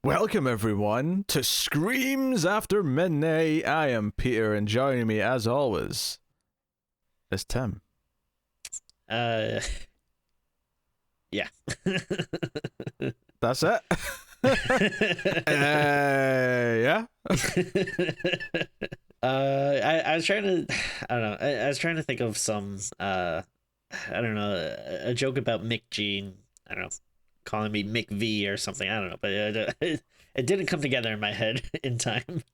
Welcome everyone to Screams After Midnight. I am Peter, and joining me as always is Tim. Yeah. That's it. Yeah. I was trying to, I don't know. I was trying to think of some, I don't know, a joke about Mick Jean. I don't know, calling me Mick V or something. I don't know, but it didn't come together in my head in time.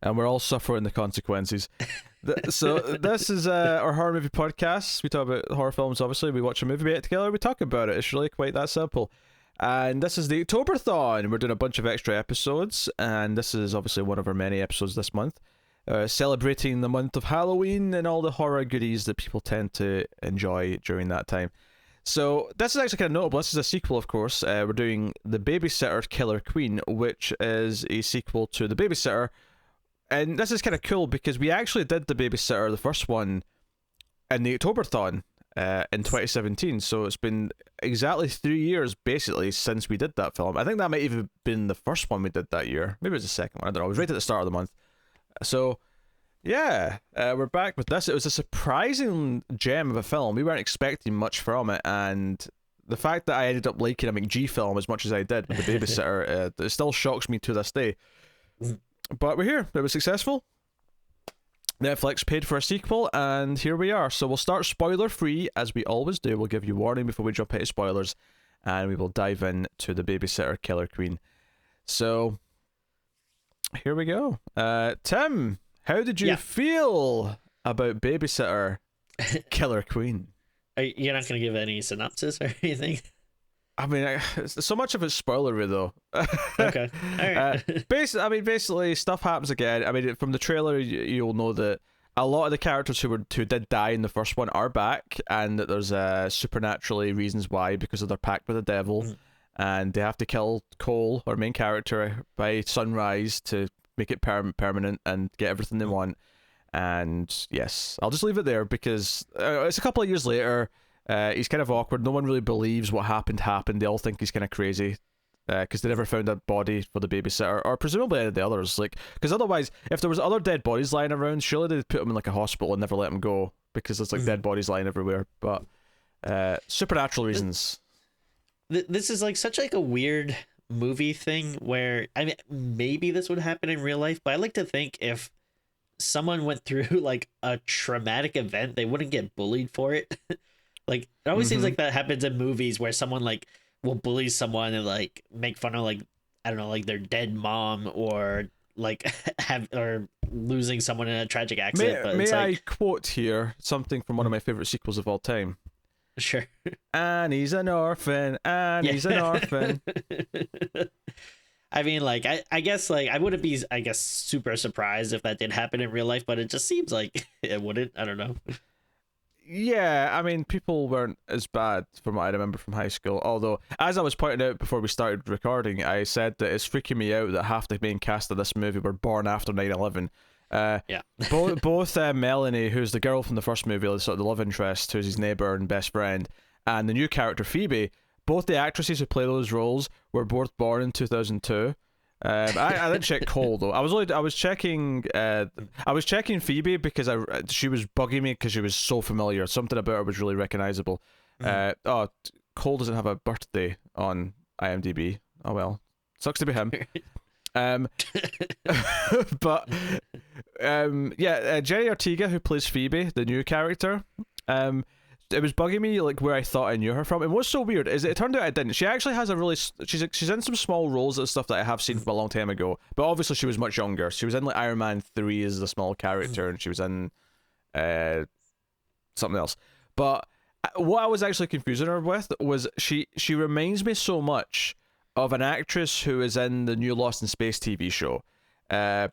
And we're all suffering the consequences. So this is our horror movie podcast. We talk about horror films, obviously. We watch a movie, we get together, we talk about it. It's really quite that simple. And this is the Octoberthon. We're doing a bunch of extra episodes, and this is obviously one of our many episodes this month, celebrating the month of Halloween and all the horror goodies that people tend to enjoy during that time. So this is actually kind of notable. This is a sequel, of course. We're doing The Babysitter Killer Queen, which is a sequel to The Babysitter. And this is kind of cool because we actually did The Babysitter, the first one, in the Octoberthon in 2017. So it's been exactly 3 years, basically, since we did that film. I think that might even have been the first one we did that year. Maybe it was the second one. I don't know. It was right at the start of the month. So, yeah, we're back with this. It was a surprising gem of a film. We weren't expecting much from it. And the fact that I ended up liking a McG film as much as I did with The Babysitter, it still shocks me to this day. But we're here. It was successful. Netflix paid for a sequel, and here we are. So we'll start spoiler-free, as we always do. We'll give you warning before we jump into spoilers, and we will dive in to The Babysitter Killer Queen. So, here we go. Tim, how did you feel about Babysitter Killer Queen? You're not going to give any synopsis or anything? I mean, so much of it's spoilery though. Okay. All right. Basically, stuff happens again. I mean, from the trailer, you'll know that a lot of the characters who did die in the first one are back, and that there's supernaturally reasons why, because of their pact with the devil, and they have to kill Cole, our main character, by sunrise to make it permanent and get everything they want. And yes, I'll just leave it there because it's a couple of years later. He's kind of awkward. No one really believes what happened. They all think he's kind of crazy because they never found a body for the babysitter, or presumably any of the others. Like, because otherwise, if there was other dead bodies lying around, surely they'd put him in like a hospital and never let him go because there's like dead bodies lying everywhere. But supernatural reasons. This is like such like a weird movie thing where, I mean, maybe this would happen in real life, but I like to think if someone went through like a traumatic event, they wouldn't get bullied for it. Like, it always seems like that happens in movies where someone like will bully someone and like make fun of, like, I don't know, like their dead mom, or like or losing someone in a tragic accident. May I quote here something from one of my favorite sequels of all time? Sure. And he's an orphan, and he's an orphan. I mean, like, I guess, like, I wouldn't be, I guess, super surprised if that did happen in real life, but it just seems like it wouldn't. I don't know. Yeah, I mean, people weren't as bad from what I remember from high school. Although, as I was pointing out before we started recording, I said that it's freaking me out that half the main cast of this movie were born after 9/11. Yeah. both Melanie, who's the girl from the first movie, sort of the love interest, who's his neighbor and best friend, and the new character Phoebe, both the actresses who play those roles were both born in 2002. I didn't check Cole though. I was checking Phoebe because she was bugging me because she was so familiar. Something about her was really recognizable. Cole doesn't have a birthday on IMDb. Oh well, sucks to be him. But Jenny Ortega, who plays Phoebe, the new character, it was bugging me like where I thought I knew her from. And what's so weird is that it turned out I didn't. She actually has a really she's in some small roles and stuff that I have seen from a long time ago, but obviously she was much younger. She was in like Iron Man 3 as a small character, and she was in something else. But what I was actually confusing her with was she reminds me so much of an actress who is in the new Lost in Space TV show. And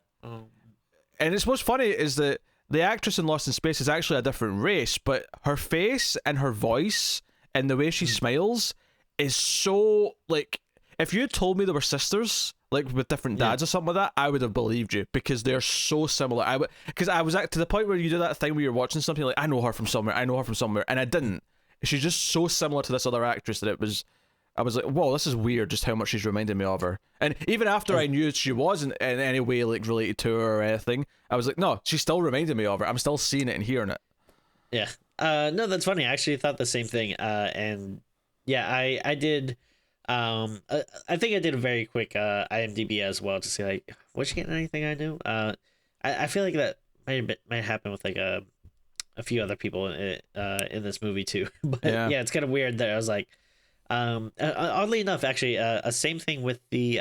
it's what's funny is that the actress in Lost in Space is actually a different race, but her face and her voice and the way she smiles is so, like, if you had told me they were sisters, like with different dads or something like that, I would have believed you because they're so similar. Because I was to the point where you do that thing where you're watching something like, I know her from somewhere, and I didn't. She's just so similar to this other actress that it was I was like, whoa, this is weird, just how much she's reminding me of her. And even after I knew she wasn't in any way like related to her or anything, I was like, no, she's still reminding me of her. I'm still seeing it and hearing it. Yeah. No, that's funny. I actually thought the same thing. And yeah, I did. I think I did a very quick IMDb as well to see like, was she getting anything I knew? I feel like that might happen with like a few other people in this movie too. But Yeah. it's kind of weird that I was like, oddly enough, actually, a same thing with the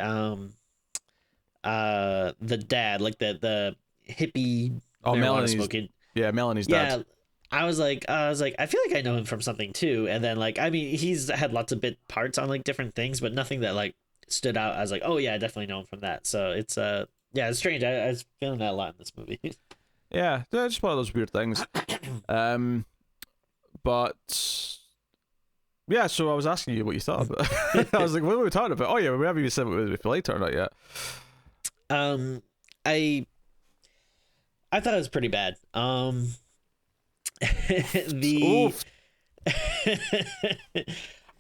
dad, like the hippie Oh, marijuana Melanie's. smoking. Yeah, Melanie's Yeah, dad. I was like, I feel like I know him from something too. And then like, I mean, he's had lots of bit parts on like different things, but nothing that like stood out as like, oh yeah, I definitely know him from that. So it's yeah, it's strange. I was feeling that a lot in this movie. Yeah, just one of those weird things. But yeah, so I was asking you what you thought of it. I was like, what were we talking about? Oh yeah, we haven't even said if we liked it or not yet. I thought it was pretty bad. The Oof.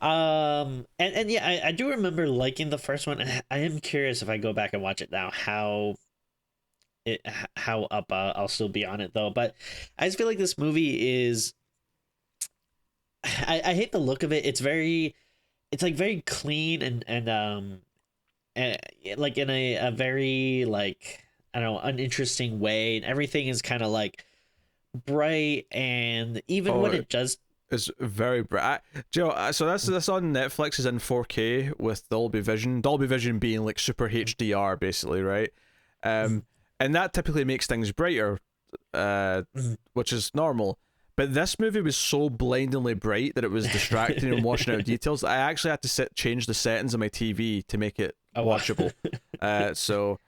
and yeah, I do remember liking the first one. I am curious if I go back and watch it now how up I'll still be on it though. But I just feel like this movie is I hate the look of it. It's like very clean and like in a very like, I don't know, uninteresting way, and everything is kind of like bright, and even when it does. It's very bright. Joe, so this on Netflix is in 4K with Dolby Vision. Dolby Vision being like super HDR, basically, right? And that typically makes things brighter, which is normal. But this movie was so blindingly bright that it was distracting and washing out details. I actually had to change the settings on my TV to make it watchable. So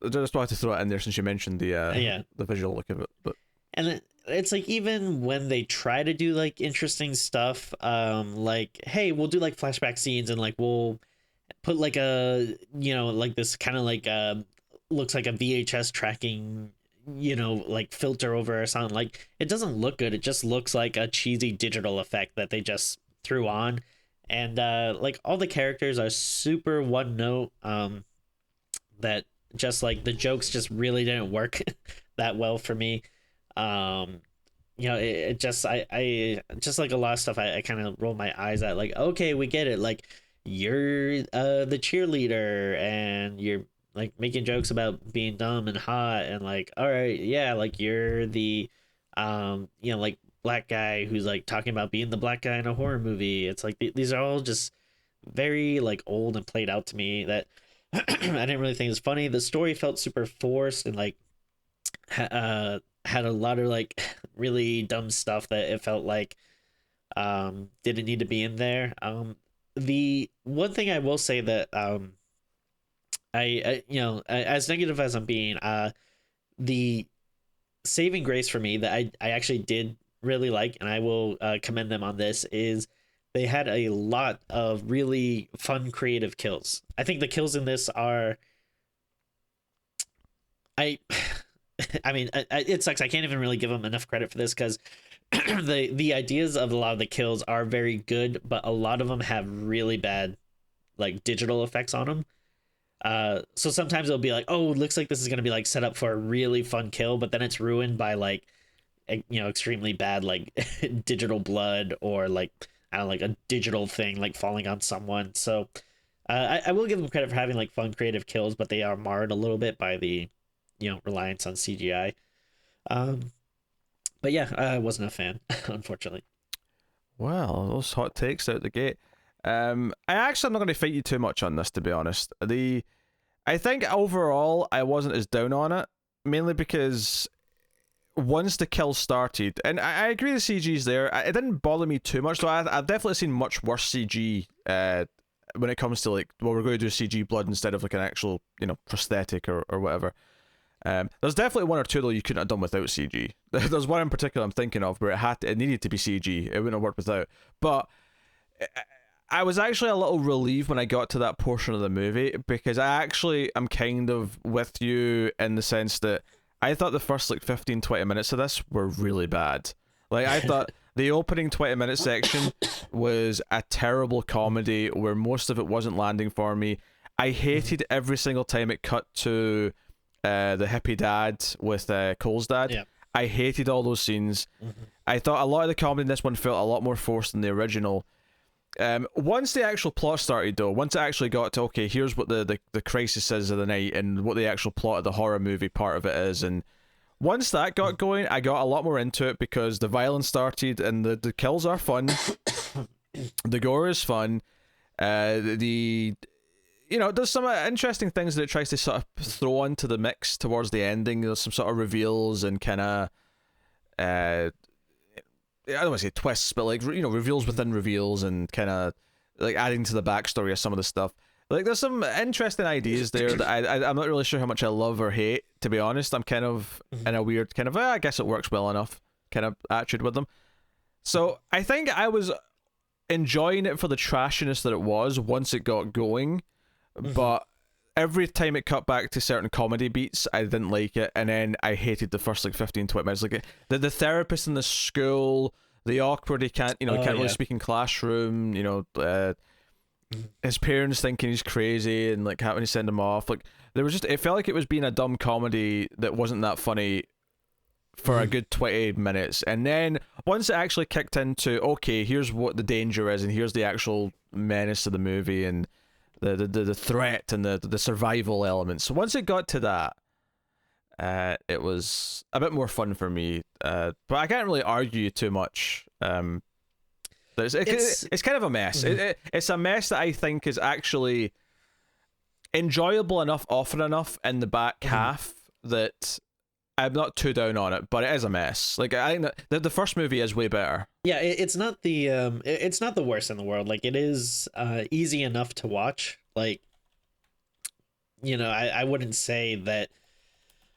I just wanted to throw it in there since you mentioned the visual look of it. But it's like, even when they try to do like interesting stuff, like, hey, we'll do like flashback scenes and like we'll put like a, like this kind of like looks like a VHS tracking, like filter over or something. Like, it doesn't look good. It just looks like a cheesy digital effect that they just threw on. And like all the characters are super one note, that just like the jokes just really didn't work that well for me. It just, I just like a lot of stuff, I kind of roll my eyes at, like, okay, we get it, like you're the cheerleader and you're like making jokes about being dumb and hot, and like, all right, yeah, like you're the like black guy who's like talking about being the black guy in a horror movie. It's like these are all just very like old and played out to me, that I didn't really think it was funny. The story felt super forced and like had a lot of like really dumb stuff that it felt like didn't need to be in there. The one thing I will say that as negative as I'm being, the saving grace for me that I actually did really like, and I will commend them on this, is they had a lot of really fun creative kills. I think the kills in this are I mean, it sucks. I can't even really give them enough credit for this, because the ideas of a lot of the kills are very good, but a lot of them have really bad like digital effects on them. So sometimes it'll be like, oh, looks like this is gonna be like set up for a really fun kill, but then it's ruined by like extremely bad like digital blood, or like, I don't know, like a digital thing like falling on someone. So I will give them credit for having like fun creative kills, but they are marred a little bit by the reliance on CGI. But yeah, I wasn't a fan, unfortunately. well, those hot takes out the gate. I actually am not going to fight you too much on this, to be honest. I think overall I wasn't as down on it, mainly because once the kill started, and I agree the CG's there, it didn't bother me too much. So I've definitely seen much worse CG when it comes to like, well, we're going to do CG blood instead of like an actual prosthetic or whatever. There's definitely one or two though you couldn't have done without CG. There's one in particular I'm thinking of where it needed to be CG. It wouldn't have worked without. But I was actually a little relieved when I got to that portion of the movie, because I actually am kind of with you in the sense that I thought the first like 15-20 minutes of this were really bad. Like I The opening 20-minute section was a terrible comedy where most of it wasn't landing for me. I hated every single time it cut to the hippie dad with Cole's dad. Yeah. I hated all those scenes. I thought a lot of the comedy in this one felt a lot more forced than the original. Once the actual plot started, though, once it actually got to, okay, here's what the crisis is of the night and what the actual plot of the horror movie part of it is, and once that got going, I got a lot more into it because the violence started and the kills are fun. The gore is fun. There's some interesting things that it tries to sort of throw into the mix towards the ending. There's some sort of reveals and kind of, I don't want to say twists, but like, reveals within reveals and kind of like adding to the backstory of some of the stuff. Like, there's some interesting ideas there that I'm not really sure how much I love or hate, to be honest. I'm kind of in a weird kind of, I guess it works well enough kind of attitude with them. So I think I was enjoying it for the trashiness that it was once it got going, but every time it cut back to certain comedy beats, I didn't like it, and then I hated the first like 15-20 minutes. Like the therapist in the school, the awkward, he can't really speak in classroom, his parents thinking he's crazy and like having to send him off. Like, there was just, it felt like it was being a dumb comedy that wasn't that funny for a good 20 minutes, and then once it actually kicked into, okay, here's what the danger is and here's the actual menace of the movie and the threat and the survival elements. So once it got to that, it was a bit more fun for me, but I can't really argue too much. It's kind of a mess. It's a mess that I think is actually enjoyable enough often enough in the back half that I'm not too down on it, but it is a mess. Like, I think that the first movie is way better. Yeah, it's not the worst in the world. Like, it is easy enough to watch. Like, I wouldn't say that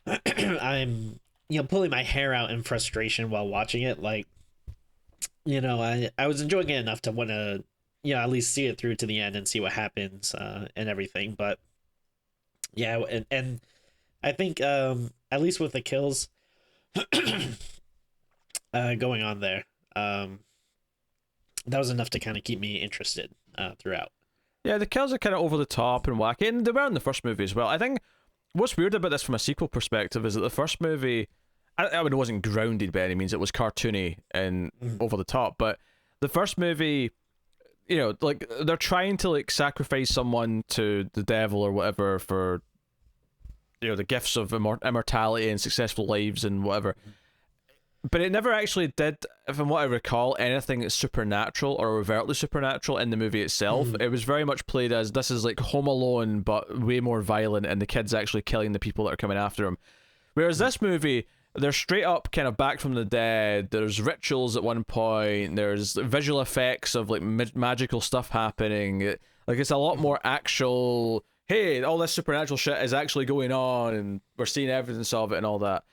I'm pulling my hair out in frustration while watching it. Like, I was enjoying it enough to want to at least see it through to the end and see what happens and everything. But yeah, and I think at least with the kills going on there, that was enough to kind of keep me interested throughout. Yeah, the kills are kind of over the top and wacky, and they were in the first movie as well. I think what's weird about this from a sequel perspective is that the first movie, I mean, it wasn't grounded by any means. It was cartoony and over the top, but the first movie, like, they're trying to like sacrifice someone to the devil or whatever for the gifts of immortality and successful lives and whatever. But it never actually did, from what I recall, anything that's supernatural or overtly supernatural in the movie itself. It was very much played as, this is like Home Alone, but way more violent, and the kid's actually killing the people that are coming after him. Whereas this movie, they're straight up kind of back from the dead. There's rituals at one point. There's visual effects of like magical stuff happening. Like, it's a lot more actual, hey, all this supernatural shit is actually going on, and we're seeing evidence of it and all that.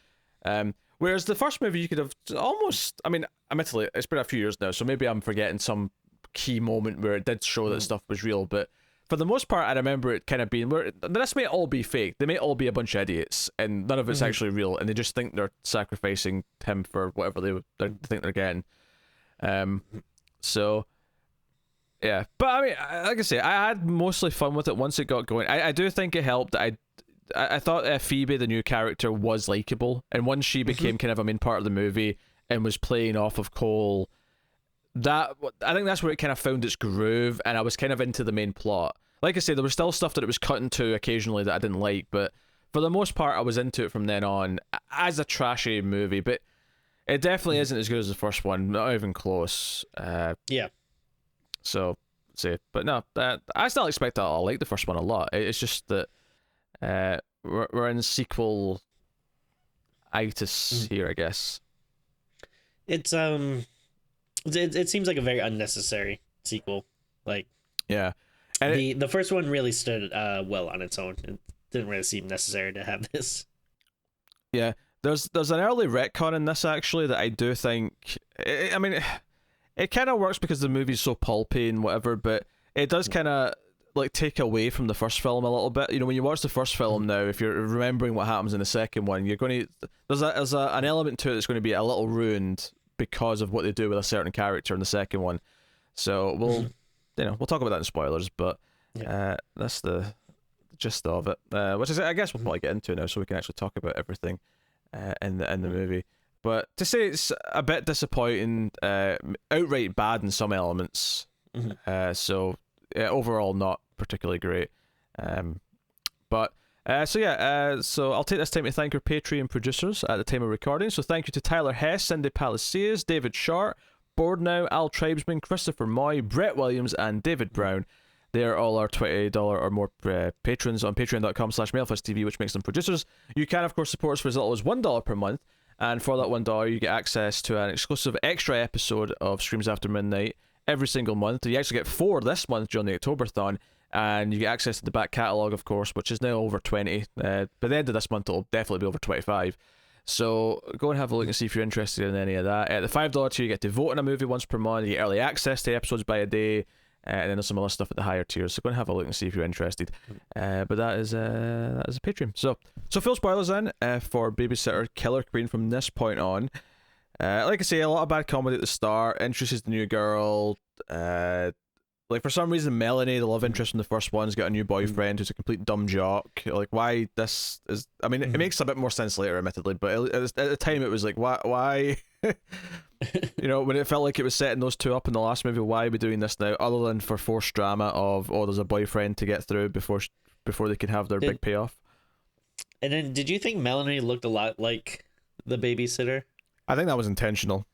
Whereas the first movie, you could have almost, I mean, admittedly, it's been a few years now, so maybe I'm forgetting some key moment where it did show that stuff was real, but for the most part, I remember it kind of being, where this may all be fake, they may all be a bunch of idiots, and none of it's actually real, and they just think they're sacrificing him for whatever they think they're getting. So, yeah. But I mean, like I say, I had mostly fun with it once it got going. I do think it helped that I thought Phoebe, the new character, was likable, and once she became kind of a main part of the movie and was playing off of Cole, I think that's where it kind of found its groove, and I was kind of into the main plot. Like I said, there was still stuff that it was cutting to occasionally that I didn't like, but for the most part, I was into it from then on as a trashy movie. But it definitely isn't as good as the first one, not even close. Yeah. So, but no, I still expect that I'll like the first one a lot. It's just that we're in sequel itis here, I guess. It's it seems like a very unnecessary sequel. Like, yeah, and the first one really stood well on its own. It didn't really seem necessary to have this. Yeah, there's an early retcon in this actually that I do think. I mean, it kind of works because the movie's so pulpy and whatever, but it does kind of like take away from the first film a little bit. When you watch the first film now, if you're remembering what happens in the second one, you're going to there's an element to it that's going to be a little ruined because of what they do with a certain character in the second one. So we'll talk about that in spoilers, but that's the gist of it, which is, I guess, we'll probably get into now, so we can actually talk about everything in the movie. But to say it's a bit disappointing, outright bad in some elements. So overall, not particularly great. So I'll take this time to thank our Patreon producers at the time of recording. So thank you to Tyler Hess, Cindy Palacios, David Short, Board Now, Al Tribesman, Christopher Moy, Brett Williams, and David Brown. They are all our $20 or more patrons on patreon.com/MailFuzzTV, which makes them producers. You can, of course, support us for as little as $1 per month. And for that $1, you get access to an exclusive extra episode of Screams After Midnight every single month. You actually get 4 this month during the Octoberthon. And you get access to the back catalogue, of course, which is now over 20. By the end of this month, it'll definitely be over 25. So go and have a look and see if you're interested in any of that. At the $5 tier, you get to vote on a movie once per month. You get early access to episodes by a day. And then there's some other stuff at the higher tiers. So go and have a look and see if you're interested. But that is a Patreon. So full spoilers then for Babysitter Killer Queen from this point on. Like I say, a lot of bad comedy at the start. Introduces the new girl. Like, for some reason, Melanie, the love interest in the first one's got a new boyfriend who's a complete dumb jock. Like, why this is... I mean, it makes a bit more sense later, admittedly, but at the time it was like, why? When it felt like it was setting those two up in the last movie, why are we doing this now? Other than for forced drama of, there's a boyfriend to get through before they can have their big payoff. And then, did you think Melanie looked a lot like the babysitter? I think that was intentional.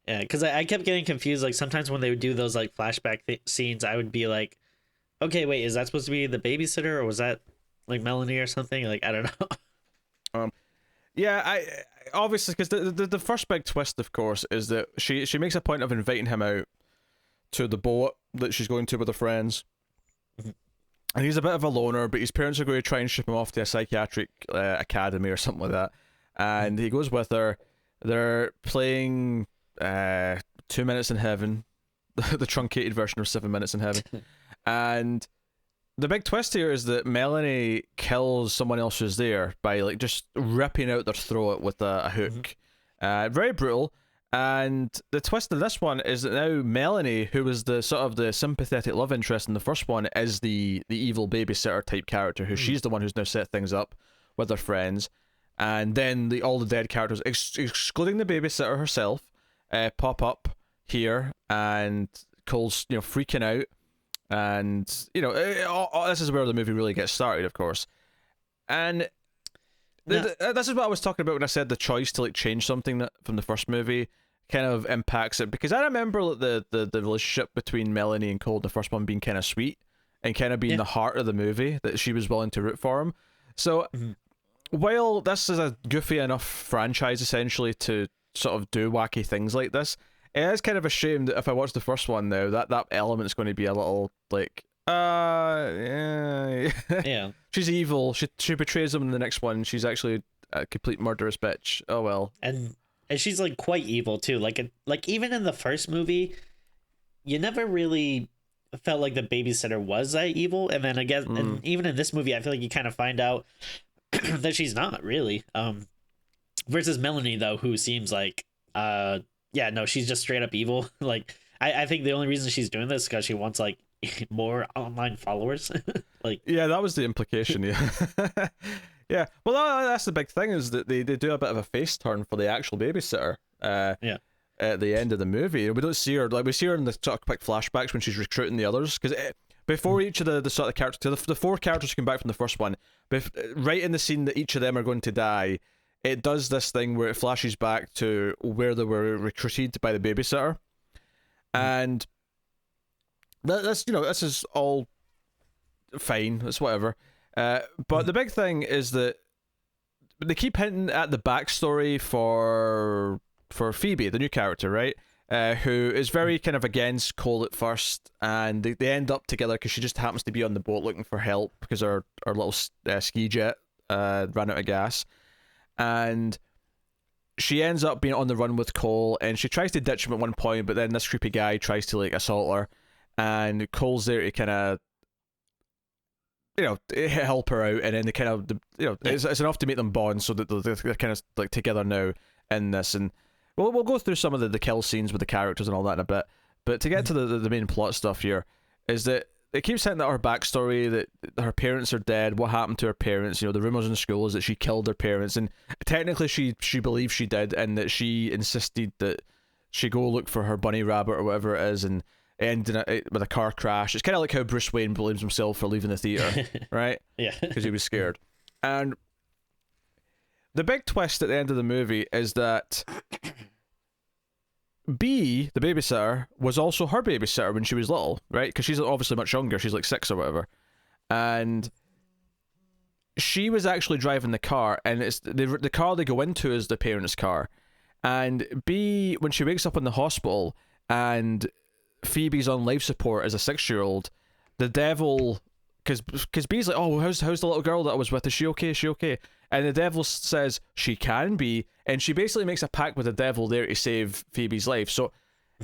Yeah, because I kept getting confused. Like, sometimes when they would do those like flashback scenes, I would be like, okay, wait, is that supposed to be the babysitter, or was that like Melanie or something? Like, I don't know. Yeah, I obviously, because the first big twist, of course, is that she makes a point of inviting him out to the boat that she's going to with her friends. And he's a bit of a loner, but his parents are going to try and ship him off to a psychiatric academy or something like that. And he goes with her. They're playing 2 Minutes in Heaven, the truncated version of 7 Minutes in Heaven. And the big twist here is that Melanie kills someone else who's there by like just ripping out their throat with a hook. Very brutal. And the twist of this one is that now Melanie, who was the sort of the sympathetic love interest in the first one, is the evil babysitter type character, who she's the one who's now set things up with her friends. And then all the dead characters, excluding the babysitter herself, pop up here, and Cole's freaking out, and this is where the movie really gets started, of course. And this is what I was talking about when I said the choice to like change something from the first movie kind of impacts it, because I remember the relationship between Melanie and Cole in the first one being kind of sweet and kind of being the heart of the movie, that she was willing to root for him. So while this is a goofy enough franchise essentially to sort of do wacky things like this, it is kind of a shame that if I watch the first one now, that element is going to be a little like yeah. She's evil, she betrays him in the next one, she's actually a complete murderous bitch. Oh well. And she's like quite evil too. Like even in the first movie, you never really felt like the babysitter was that evil, and then I guess and even in this movie I feel like you kind of find out that she's not really. Versus Melanie though, who seems like she's just straight up evil. Like I think the only reason she's doing this is because she wants like more online followers. Like, yeah, that was the implication. Yeah. Yeah, well, that's the big thing, is that they do a bit of a face turn for the actual babysitter. At the end of the movie, we don't see her, like we see her in the sort of quick flashbacks when she's recruiting the others, because before each of the sort of characters, the 4 characters who come back from the first one, right in the scene that each of them are going to die, it does this thing where it flashes back to where they were recruited by the babysitter, and this is all fine, it's whatever. But the big thing is that they keep hinting at the backstory for Phoebe, the new character, right? Who is very kind of against Cole at first, and they end up together because she just happens to be on the boat looking for help because her little ski jet ran out of gas, and she ends up being on the run with Cole, and she tries to ditch him at one point, but then this creepy guy tries to like assault her, and Cole's there to kind of help her out, and then they kind of it's enough to make them bond, so that they're kind of like together now in this. And we'll go through some of the kill scenes with the characters and all that in a bit. But to get to the main plot stuff here, is that it keeps hinting at her backstory, that her parents are dead. What happened to her parents? You know, the rumors in school is that she killed her parents, and technically she believes she did, and that she insisted that she go look for her bunny rabbit or whatever it is, and ended it with a car crash. It's kind of like how Bruce Wayne blames himself for leaving the theater, right? Yeah, because he was scared. And the big twist at the end of the movie is that B, the babysitter, was also her babysitter when she was little, right? Because she's obviously much younger. She's like 6 or whatever. And she was actually driving the car, and it's the car they go into is the parents' car. And B, when she wakes up in the hospital and Phoebe's on life support as a 6-year-old, the devil, because B's like, oh, how's the little girl that I was with? Is she okay? Is she okay? And the devil says she can be, and she basically makes a pact with the devil there to save Phoebe's life. So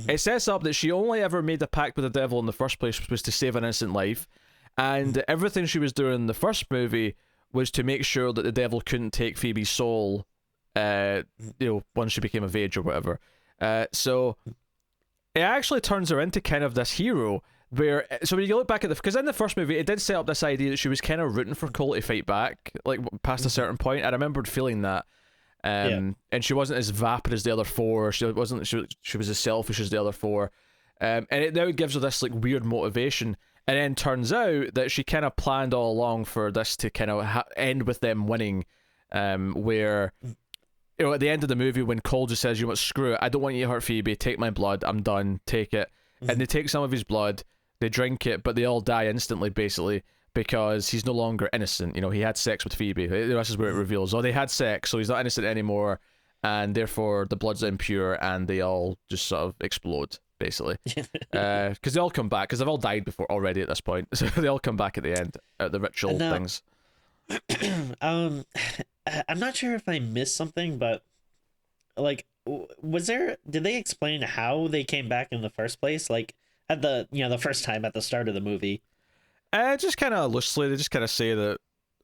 it sets up that she only ever made a pact with the devil in the first place was to save an innocent life, and everything she was doing in the first movie was to make sure that the devil couldn't take Phoebe's soul, once she became of age or whatever. So it actually turns her into kind of this hero. So when you look back at because in the first movie it did set up this idea that she was kind of rooting for Cole to fight back, like past a certain point. I remembered feeling that, and she wasn't as vapid as the other 4. She wasn't. She was as selfish as the other 4, and it now gives her this like weird motivation. And then turns out that she kind of planned all along for this to kind of end with them winning, where. You know, at the end of the movie, when Cole just says, "You must screw it. I don't want you to hurt Phoebe. Take my blood. I'm done. Take it." And they take some of his blood. They drink it, but they all die instantly, basically, because he's no longer innocent. You know, he had sex with Phoebe. The rest is where it reveals. Oh, they had sex, so he's not innocent anymore, and therefore the blood's impure, and they all just sort of explode, basically. Because they all come back, because they've all died before already at this point. So they all come back at the end, at the ritual things. I'm not sure if I missed something, but like, did they explain how they came back in the first place? Like at the first time at the start of the movie? Just kind of loosely, they just kind of say that,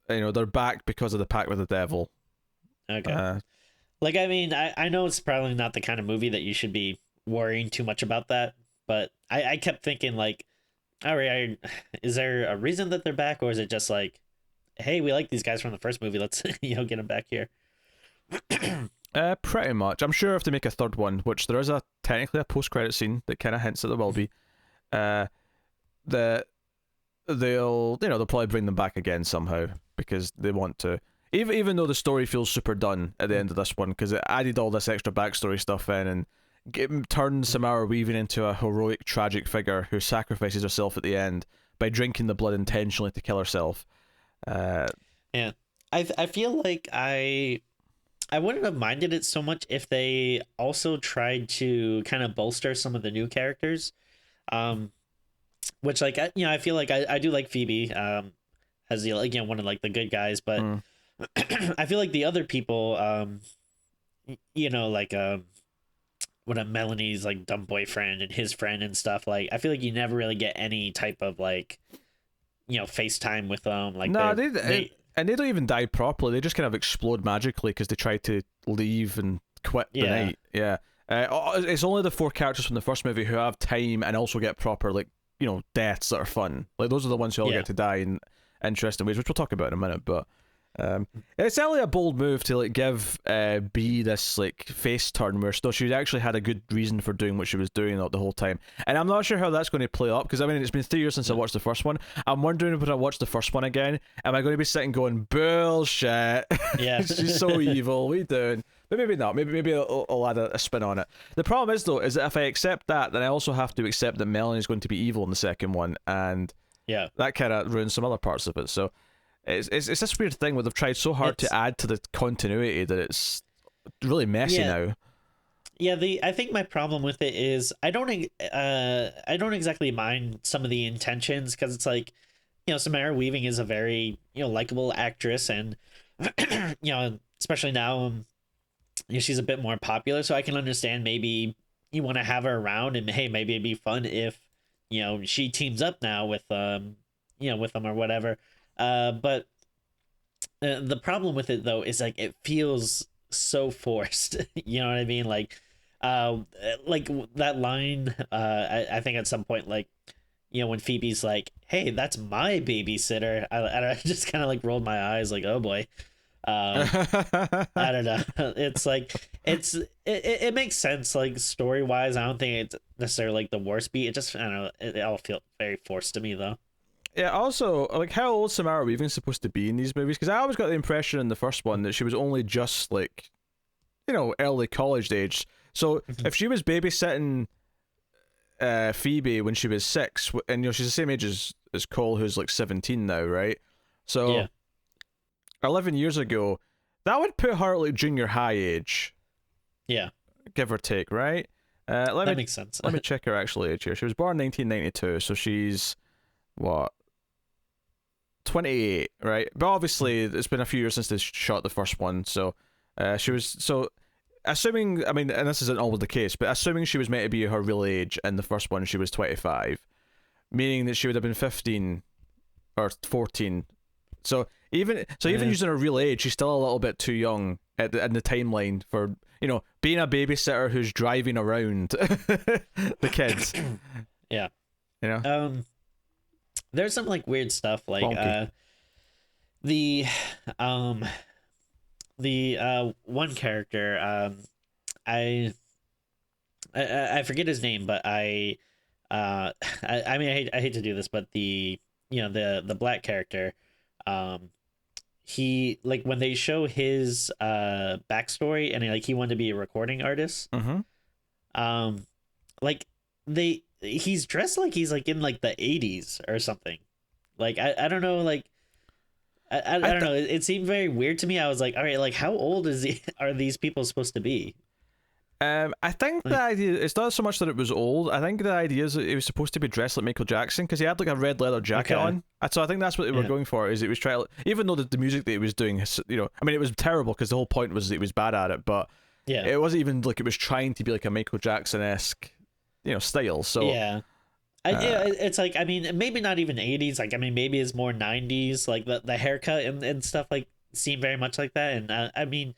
they're back because of the pact with the devil. Okay. Like, I mean, I know it's probably not the kind of movie that you should be worrying too much about that, but I kept thinking like, all right, is there a reason that they're back, or is it just like, hey, we like these guys from the first movie, let's get them back here? Pretty much. I'm sure if they make a third one, which there is technically a post-credit scene that kind of hints that there will be, that they'll probably bring them back again somehow, because they want to, even though the story feels super done at the end of this one, because it added all this extra backstory stuff in and turned Samara Weaving into a heroic, tragic figure who sacrifices herself at the end by drinking the blood intentionally to kill herself. Yeah, I feel like I wouldn't have minded it so much if they also tried to kind of bolster some of the new characters, which like I feel like I do like Phoebe, as again one of like the good guys, but I feel like the other people, like what a Melanie's like dumb boyfriend and his friend and stuff, like I feel like you never really get any type of like FaceTime with them. Like no, they and they don't even die properly. They just kind of explode magically because they try to leave and quit the night. Yeah. It's only the 4 characters from the first movie who have time and also get proper deaths that are fun. Like those are the ones who all get to die in interesting ways, which we'll talk about in a minute. But it's certainly a bold move to like give B this like face turn where she actually had a good reason for doing what she was doing the whole time. And I'm not sure how that's going to play up, because I mean it's been 3 years since I watched the first one. I'm wondering when I watch the first one again, am I going to be sitting going bullshit? Yeah. She's so evil. What are you doing? But maybe not. Maybe I'll add a spin on it. The problem is though, is that if I accept that, then I also have to accept that Melanie's going to be evil in the second one, and that kind of ruins some other parts of it. So it's this weird thing where they've tried so hard to add to the continuity that it's really messy now. Yeah, I think my problem with it is I don't exactly mind some of the intentions, because it's like, Samara Weaving is a very likable actress, and especially now she's a bit more popular, so I can understand maybe you want to have her around, and hey, maybe it'd be fun if she teams up now with with them or whatever. But the problem with it though is like it feels so forced. You know what I mean? Like like that line. I think at some point, like, when Phoebe's like, "Hey, that's my babysitter," I just kind of like rolled my eyes, like, "Oh boy." Um, I don't know. It's like it makes sense, like, story wise. I don't think it's necessarily like the worst beat. It just, I don't know. It all felt very forced to me though. Yeah, also, like, how old Samara Weaving supposed to be in these movies? Because I always got the impression in the first one that she was only just, like, early college age. So if she was babysitting Phoebe when she was 6, and she's the same age as Cole, who's like 17 now, right? So Yeah, 11 years ago, that would put her at like junior high age, yeah, give or take, right? Let that me makes sense. let me check her actual age here. She was born 1992, so she's what, 28, right? But obviously, it's been a few years since they shot the first one, so she was so. Assuming, I mean, and this isn't always the case, but assuming she was meant to be her real age in the first one, she was 25, meaning that she would have been 15 or 14. So even using her real age, she's still a little bit too young in the timeline for being a babysitter who's driving around the kids. Yeah. You know, There's some like weird stuff, like Bonky. the um one character, I forget his name, but I mean, I hate to do this, but the black character, um he, like, when they show his backstory, and like he wanted to be a recording artist, Mm-hmm. um like, he's dressed like he's like in like the 80s or something. Like, I don't know, like, I don't know. It seemed very weird to me. I was like, all right, like, how old are these people supposed to be? I think the Like, idea, it's not so much that it was old. I think the idea is that he was supposed to be dressed like Michael Jackson because he had like a red leather jacket okay, on. And so I think that's what they were yeah, going for. Is it was trying, even though the music that he was doing, I mean, it was terrible because the whole point was that he was bad at it. But yeah, it wasn't even like it was trying to be like a Michael Jackson esque, style. So yeah. Yeah, it's like, I mean, maybe not even 80s. Like, I mean, maybe it's more 90s. Like the haircut and stuff like seem very much like that. And I mean,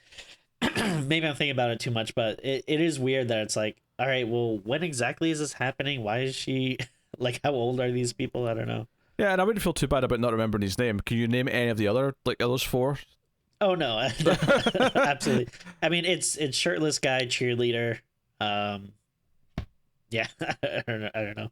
maybe I'm thinking about it too much, but it is weird that it's like, all right, well, when exactly is this happening? Why is she like, how old are these people? I don't know. yeah, and I wouldn't feel too bad about not remembering his name. Can you name any of the other like those four? Oh no, absolutely. I mean, it's shirtless guy cheerleader. Yeah, I don't know.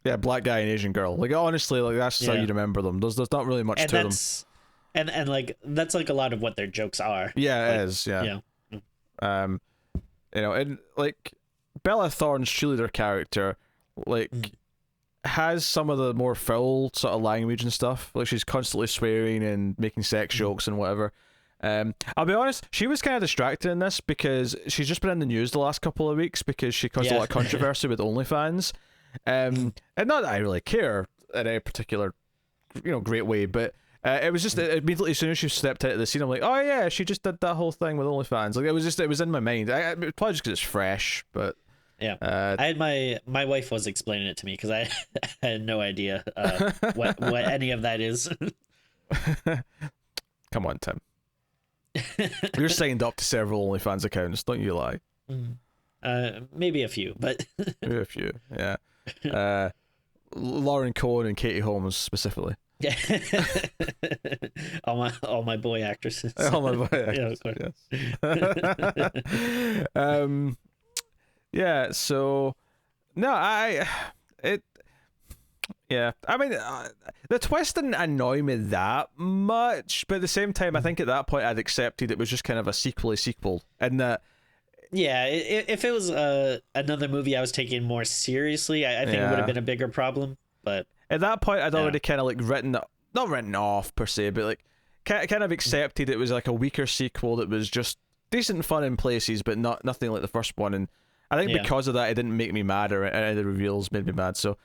Yeah, black guy and Asian girl. Like honestly, like that's just how Yeah, you remember them. There's not really much and to them. that's and like that's like a lot of what their jokes are. Yeah, Like, it is. Yeah. yeah, Um, and like Bella Thorne's cheerleader character, like, mm, has some of the more foul sort of language and stuff. Like she's constantly swearing and making sex mm, jokes and whatever. I'll be honest, she was kind of distracted in this because she's just been in the news the last couple of weeks because she caused a lot yeah, of controversy with OnlyFans. And not that I really care in any particular, great way, but it was just immediately as soon as she stepped out of the scene, I'm like, oh yeah, she just did that whole thing with OnlyFans. Like it was in my mind. Probably just because it's fresh, but yeah. uh, I had my wife was explaining it to me because I had no idea what any of that is. come on, Tim. You're signed up to several OnlyFans accounts, don't you lie? Mm. Maybe a few, but Maybe a few, yeah. Uh, Lauren Cohen and Katie Holmes specifically. yeah, all my boy actresses. Oh my boy, Yeah, of actors, course. yes. Yeah. So no, it. Yeah, I mean, the twist didn't annoy me that much, but at the same time, I think at that point I'd accepted it was just kind of a sequel, and that Yeah, if it was another movie I was taking more seriously, I think it would have yeah. been a bigger problem. But At that point, I'd yeah, already kind of like not written off per se, but like kind of accepted it was like a weaker sequel that was just decent fun in places, but nothing like the first one. And I think yeah, because of that, it didn't make me mad, or any of the reveals made me mad. So,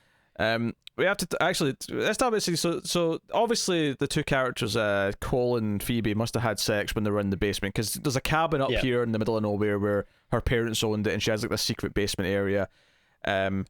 we have to actually let's start with so obviously the two characters, Cole and Phoebe, must have had sex when they were in the basement because there's a cabin up yeah, here in the middle of nowhere where her parents owned it, and she has like this secret basement area. Um,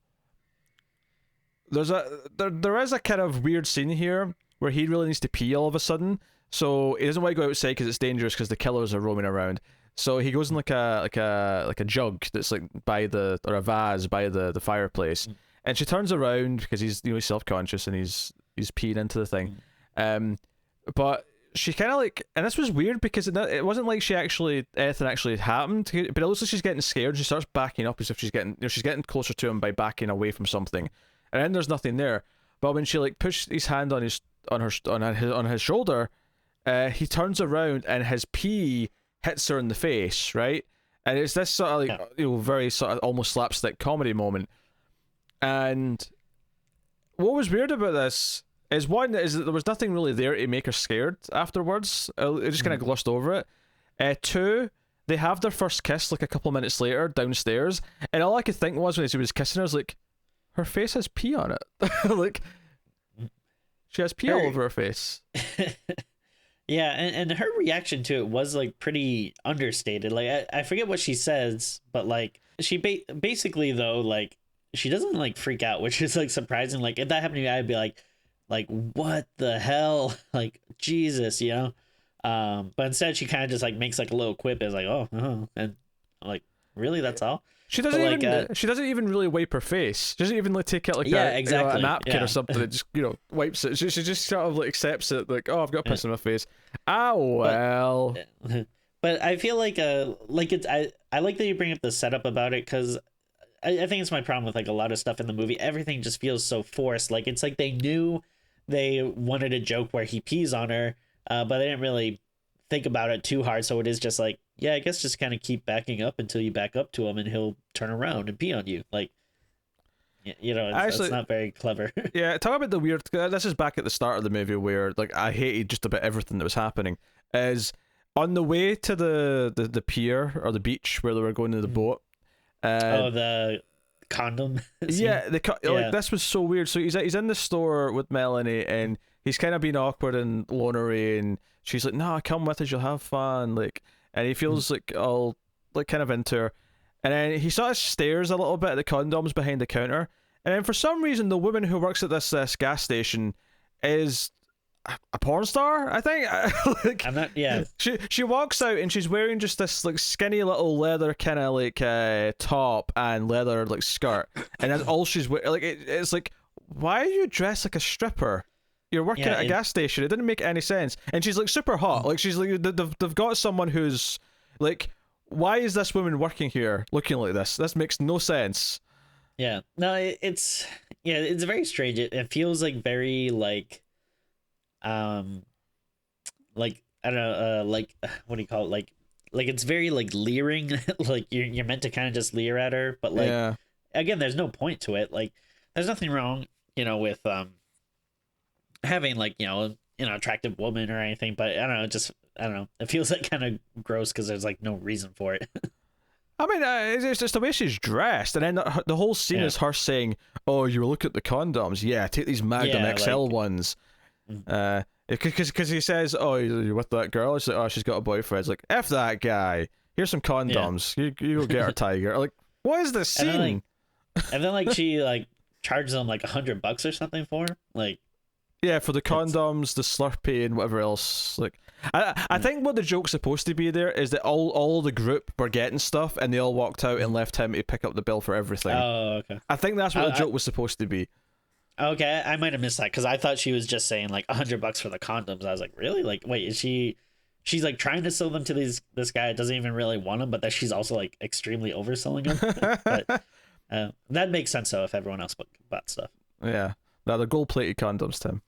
there is a kind of weird scene here where he really needs to pee all of a sudden, so he doesn't want to go outside because it's dangerous because the killers are roaming around. So he goes in like a jug that's like by the or a vase by the fireplace, and she turns around because he's he's self-conscious and he's peeing into the thing, but she kind of like, and this was weird because it wasn't like anything actually happened, but it looks like she's getting scared. She starts backing up as if she's getting closer to him by backing away from something, and then there's nothing there. But when she like pushed his hand on his shoulder, he turns around and his pee hits her in the face, right? And it's this sort of like very sort of almost slapstick comedy moment. And what was weird about this is one is that there was nothing really there to make her scared afterwards. It just kind of glossed over it. Two, they have their first kiss like a couple minutes later downstairs, and all I could think was when he was kissing her, I was like, her face has pee on it. Like, she has pee all over her face. Yeah, and her reaction to it was like pretty understated. Like I forget what she says, but like she basically though, like she doesn't like freak out, which is like surprising. Like if that happened to me, I'd be like what the hell, like Jesus, you know. But instead she kind of just like makes like a little quip, is like and I'm like, really, that's all. She doesn't she doesn't even really wipe her face. She doesn't even like take out like a napkin or something. It just wipes it. She just sort of like accepts it, like, oh, I've got piss in my face. Oh well. But I feel like it's I like that you bring up the setup about it, because I think it's my problem with like a lot of stuff in the movie. Everything just feels so forced. Like it's like they knew they wanted a joke where he pees on her, but they didn't really think about it too hard. So it is just like, yeah, I guess just kind of keep backing up until you back up to him and he'll turn around and pee on you. Like, you know, it's not very clever. Yeah, talk about the weird. This is back at the start of the movie where like I hated just about everything that was happening. Is on the way to the pier or the beach where they were going to the boat. The condom scene. Yeah, like this was so weird. So he's in the store with Melanie and he's kind of being awkward and lonery, and she's like, "No, come with us, you'll have fun." Like, and he feels like all like kind of into her, and then he sort of stares a little bit at the condoms behind the counter, and then for some reason the woman who works at this gas station is a porn star, I think. Like, I'm not. Yeah. She walks out and she's wearing just this like skinny little leather kind of like top and leather like skirt, and that's all she's wearing. Like it's like, why are you dressed like a stripper? You're working at a gas station. It didn't make any sense. And she's like super hot. Like she's like they've got someone who's like, why is this woman working here looking like this? This makes no sense. Yeah. No, it's very strange. It feels like very like I don't know, like what do you call it? Like it's very like leering. Like you're meant to kind of just leer at her, but like again, there's no point to it. Like there's nothing wrong, with having like attractive woman or anything, but I don't know, it feels like kind of gross because there's like no reason for it. I mean, it's just the way she's dressed, and then the whole scene is her saying, "Oh, you look at the condoms, yeah, take these Magnum XL ones." Because he says, "Oh, you're with that girl?" She's like, "Oh, she's got a boyfriend." It's like, "F that guy. Here's some condoms. You go get her, tiger." Like, what is this scene? And then like she like charges them like $100 or something for her? Like. Yeah, for the condoms, the Slurpee, and whatever else. Like, I think what the joke's supposed to be there is that all the group were getting stuff, and they all walked out and left him to pick up the bill for everything. Oh, okay. I think that's what the joke was supposed to be. Okay, I might have missed that because I thought she was just saying like $100 for the condoms. I was like, really? Like, wait, is she? She's like trying to sell them to this guy that doesn't even really want them, but that she's also like extremely overselling them. But that makes sense though if everyone else bought stuff. Yeah, now they're gold-plated condoms, Tim.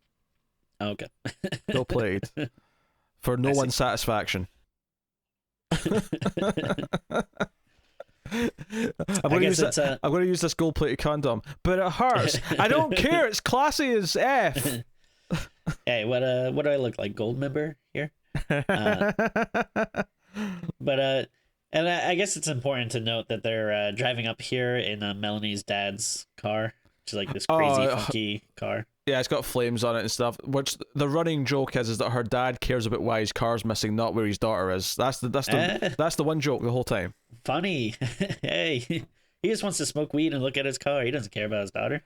Okay. Gold-plated for no one's satisfaction. I'm going to use this gold-plated condom, but it hurts. I don't care. It's classy as F. Hey, what do I look like? Gold member here? But and I guess it's important to note that they're driving up here in Melanie's dad's car, which is like this crazy funky car. Yeah, it's got flames on it and stuff. Which the running joke is that her dad cares about why his car's missing, not where his daughter is. That's the one joke the whole time. Funny. Hey, He just wants to smoke weed and look at his car. He doesn't care about his daughter.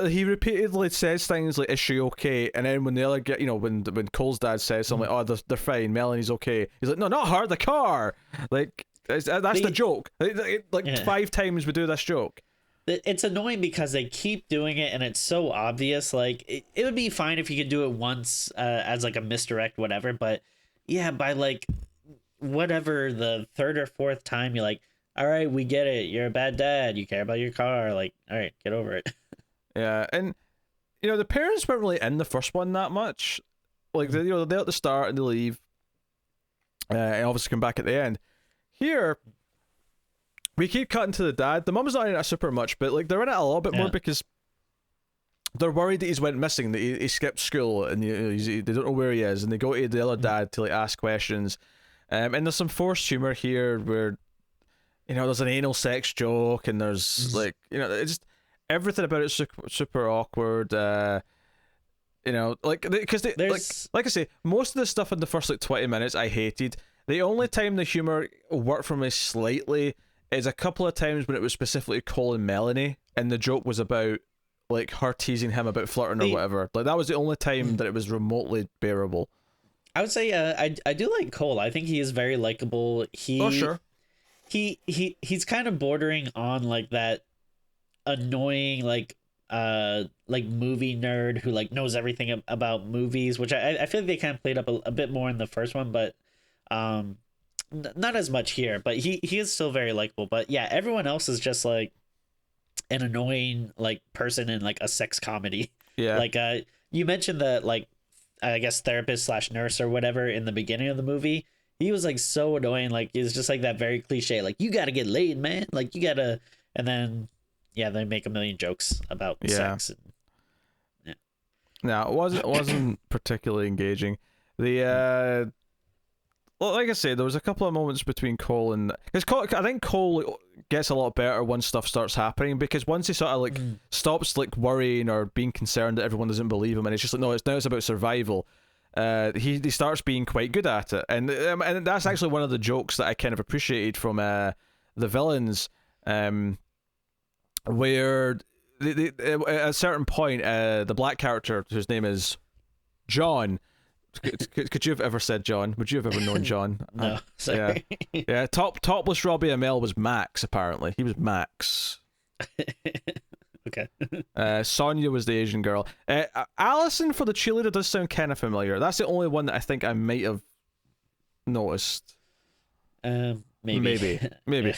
He repeatedly says things like, "Is she okay?" And then when the other get, when Cole's dad says something like, "Oh, they're fine, Melanie's okay," he's like, "No, not her, the car." Like that's the joke. Like 5 times we do this joke. It's annoying because they keep doing it and it's so obvious. Like it would be fine if you could do it once as like a misdirect, whatever. But yeah, by like whatever the 3rd or 4th time, you're like, all right, we get it. You're a bad dad. You care about your car. Like, all right, get over it. Yeah, and the parents weren't really in the first one that much. Like they're at the start and they leave, and obviously come back at the end. Here, we keep cutting to the dad. The mum's not in it super much, but like they're in it a little bit more because they're worried that he's went missing, that he skipped school, and they don't know where he is, and they go to the other dad to like ask questions. And there's some forced humor here where, there's an anal sex joke, and there's like, it's just everything about it's super awkward. Like because like I say, most of the stuff in the first like 20 minutes I hated. The only time the humor worked for me slightly is a couple of times when it was specifically Cole and Melanie, and the joke was about like her teasing him about flirting or whatever. Like that was the only time that it was remotely bearable. I would say I do like Cole. I think he is very likable. Sure. He's kind of bordering on like that annoying like movie nerd who like knows everything about movies, which I feel like they kind of played up a bit more in the first one, but not as much here. But he is still very likable. But yeah, everyone else is just like an annoying like person in like a sex comedy. Yeah. Like you mentioned that like I guess therapist / nurse or whatever in the beginning of the movie. He was like so annoying. Like it's just like that very cliche. Like you got to get laid, man. Like you gotta, and then they make a million jokes about sex. And, No, it wasn't particularly engaging. The well, like I said, there was a couple of moments between Cole and I think Cole gets a lot better once stuff starts happening, because once he sort of like stops like worrying or being concerned that everyone doesn't believe him, and it's just like, no, it's about survival. He starts being quite good at it, and that's actually one of the jokes that I kind of appreciated from the villains, where at a certain point, the black character whose name is John. Could you have ever said John? Would you have ever known John? No, sorry. Yeah. Topless Robbie Amell was Max. Apparently, he was Max. Okay. Sonia was the Asian girl. Allison for the cheerleader does sound kind of familiar. That's the only one that I think I might have noticed. Maybe. Maybe.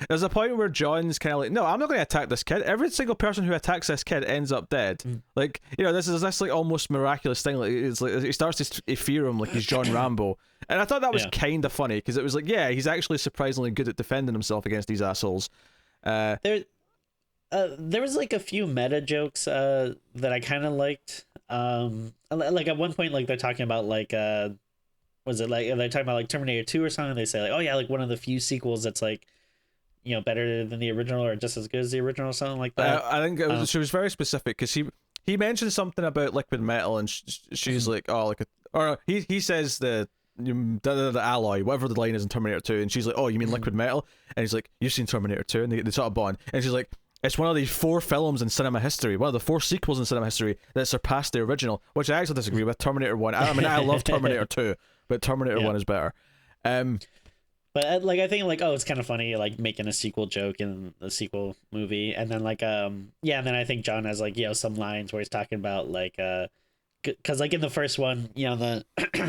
There's a point where John's kind of like, no, I'm not going to attack this kid. Every single person who attacks this kid ends up dead. Like, this is this like almost miraculous thing. Like, it's like he starts to fear him like he's John Rambo, and I thought that was kind of funny because it was like, yeah, he's actually surprisingly good at defending himself against these assholes. There was like a few meta jokes that I kind of liked. Like at one point, like they're talking about like was it like they're talking about like Terminator 2 or something? They say like, oh yeah, like one of the few sequels that's like, better than the original or just as good as the original or something like that. I think she was very specific because he mentioned something about liquid metal, and she's like, oh, like or he says the alloy, whatever the line is in Terminator 2, and she's like, oh, you mean liquid metal? And he's like, you've seen Terminator 2, and they sort of bond, and she's like, it's one of these 4 films in cinema history, one of the 4 sequels in cinema history that surpassed the original, which I actually disagree with. Terminator 1, I mean, I love Terminator 2, but Terminator 1 is better. But like I think like, oh, it's kind of funny like making a sequel joke in the sequel movie, and then like and then I think John has like some lines where he's talking about like because like in the first one the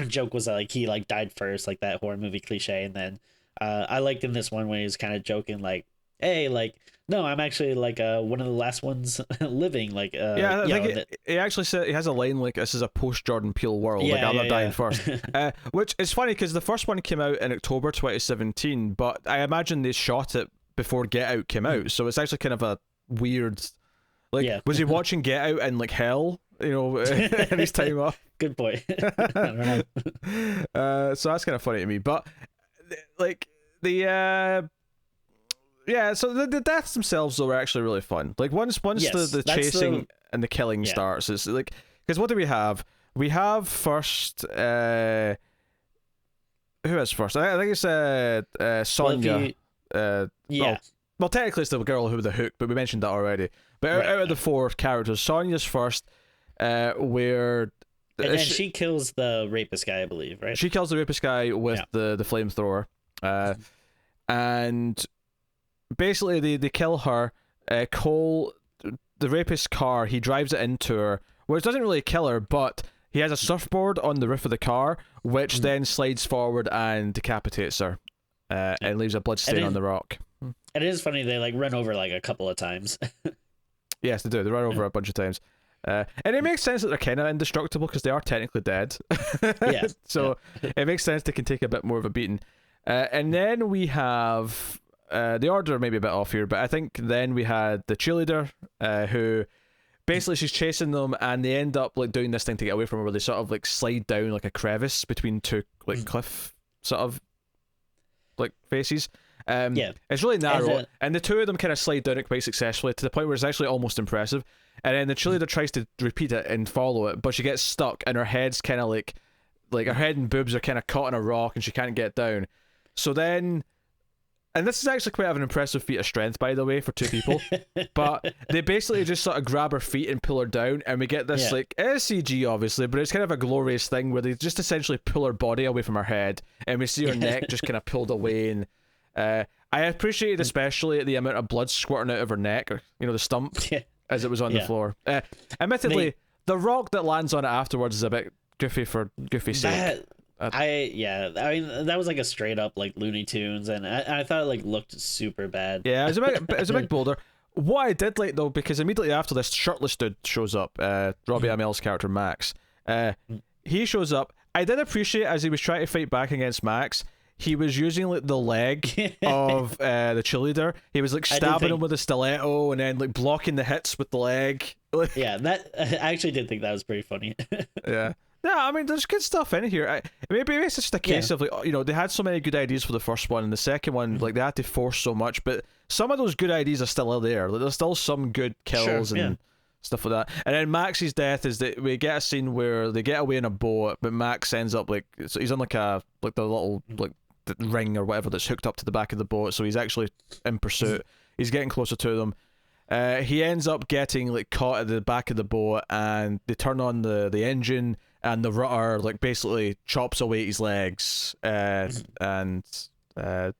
joke was like he like died first, like that horror movie cliche, and then I liked in this one when he was kind of joking like, hey, like, no, I'm actually like one of the last ones living. Like, I think he actually said, he has a line like, "This is a post Jordan Peele world. Like, I'm not dying first." Which is funny because the first one came out in October 2017, but I imagine they shot it before Get Out came out, so it's actually kind of a weird. Like, was he watching Get Out in like hell? In his time off. Good point. I don't know. So that's kind of funny to me, but like the. Yeah, so the deaths themselves though are actually really fun. Like once the chasing and the killing starts, it's like, because what do we have? We have first who is first? I think it's Sonya. well, technically it's the girl who with the hook, but we mentioned that already. But out of the four characters, Sonya's first, where and then she kills the rapist guy, I believe, right? She kills the rapist guy with the flamethrower, and basically they kill her. Cole, the rapist's car, he drives it into her, which doesn't really kill her, but he has a surfboard on the roof of the car, which then slides forward and decapitates her, and leaves a blood stain on the rock. And it is funny, they like run over like a couple of times. Yes, they do. They run over a bunch of times. And it makes sense that they're kind of indestructible because they are technically dead. So it makes sense they can take a bit more of a beating. And then we have the order may be a bit off here, but I think then we had the cheerleader who basically she's chasing them, and they end up like doing this thing to get away from her, where they sort of like slide down like a crevice between two like cliff sort of like faces. It's really narrow, and the two of them kind of slide down it quite successfully to the point where it's actually almost impressive. And then the cheerleader tries to repeat it and follow it, but she gets stuck, and her head's kind of like her head and boobs are kind of caught in a rock, and she can't get down. So then, and this is actually quite an impressive feat of strength, by the way, for two people. But they basically just sort of grab her feet and pull her down, and we get this like CG obviously, but it's kind of a glorious thing where they just essentially pull her body away from her head, and we see her neck just kind of pulled away. And I appreciated especially the amount of blood squirting out of her neck, or, you know, the stump, as it was on the floor. Admittedly, the rock that lands on it afterwards is a bit goofy for goofy's sake. I mean that was like a straight up like Looney Tunes, and I thought it like looked super bad. Yeah, it was a big boulder. What I did like though, because immediately after this shirtless dude shows up, Robbie Amell's character Max, he shows up. I did appreciate as he was trying to fight back against Max, he was using like the leg of the cheerleader. He was like stabbing him with a stiletto and then like blocking the hits with the leg. Yeah, that I actually did think that was pretty funny. Yeah. Yeah, I mean, there's good stuff in here. Maybe it's just a case of, like, you know, they had so many good ideas for the first one, and the second one, like, they had to force so much, but some of those good ideas are still there. Like, there's still some good kills and stuff like that. And then Max's death is that we get a scene where they get away in a boat, but Max ends up, like, so he's on, like, the little, like, the ring or whatever that's hooked up to the back of the boat, so he's actually in pursuit. He's getting closer to them. He ends up getting, like, caught at the back of the boat, and they turn on the engine, and the rudder like basically chops away his legs, and does